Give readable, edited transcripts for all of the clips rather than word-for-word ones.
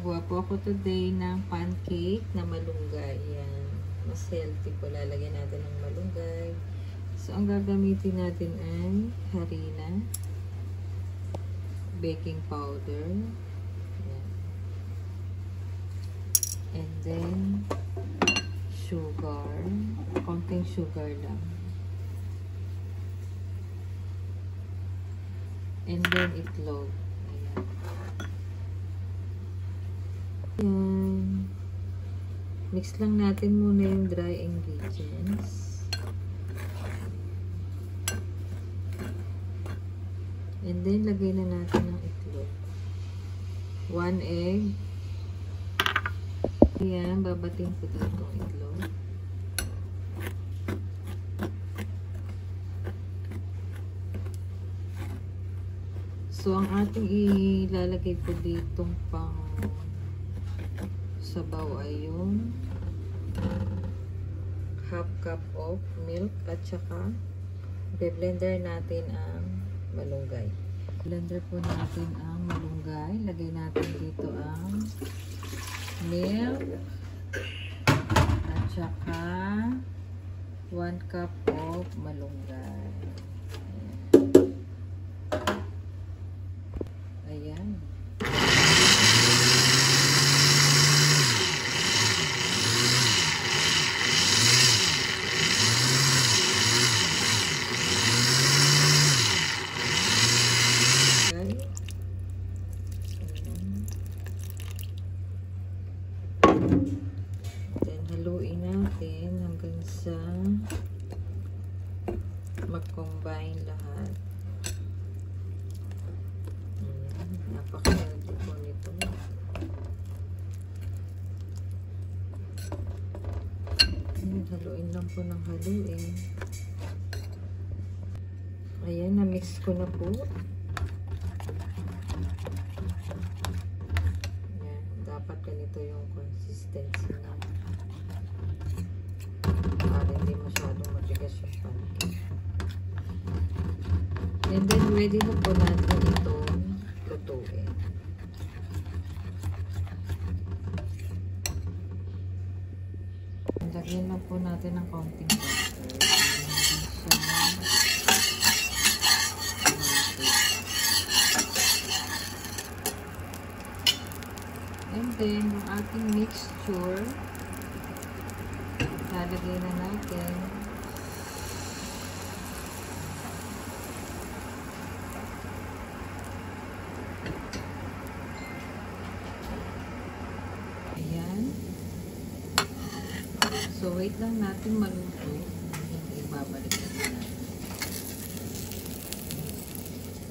Gagawa po ako today ng pancake na malunggay. Yan. Mas healthy po. Lalagyan natin ng malunggay. So, ang gagamitin natin ay harina, baking powder, yan. And then, sugar. Konting sugar lang. And then, itlog. Ayan. Ayan. Mix lang natin muna yung dry ingredients. And then, lagay na natin ang itlog. 1 egg. Ayan, babating ko dito ang itlog. So, ang ating ilalagay po ditong pang sabaw ay yung half cup of milk at saka i-blender natin ang malunggay. Blender po natin ang malunggay. Lagay natin dito ang milk at saka 1 cup of malunggay. Ayan. Then, haluin natin hanggang sa mag-combine lahat. Napaka-healthy po nito. Haluin lang po ng haluin. Ayan, na-mix ko na po. Ayan, dapat ganito yung consistency na. Para hindi masyadong matigas yung pancake. And then, ready na po natin itong lutuin. Lagyan lang po natin ng konting butter. And then, yung ating mixture, lalagay na natin. So, wait lang natin maluto. Ibabalik natin.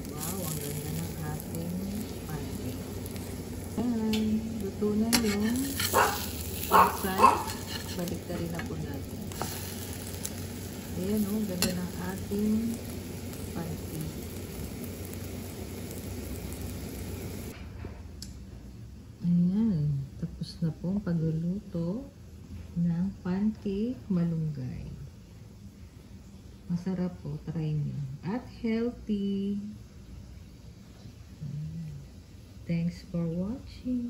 Wow, ang ganda ng ating pancake. Ayan, luto na yung outside. Balik na rin na po natin. Ayan o, ganda ng ating pancake. Ayan, tapos na po ang pagluluto ng pancake malunggay. Masarap po, try nyo. At healthy. Thanks for watching.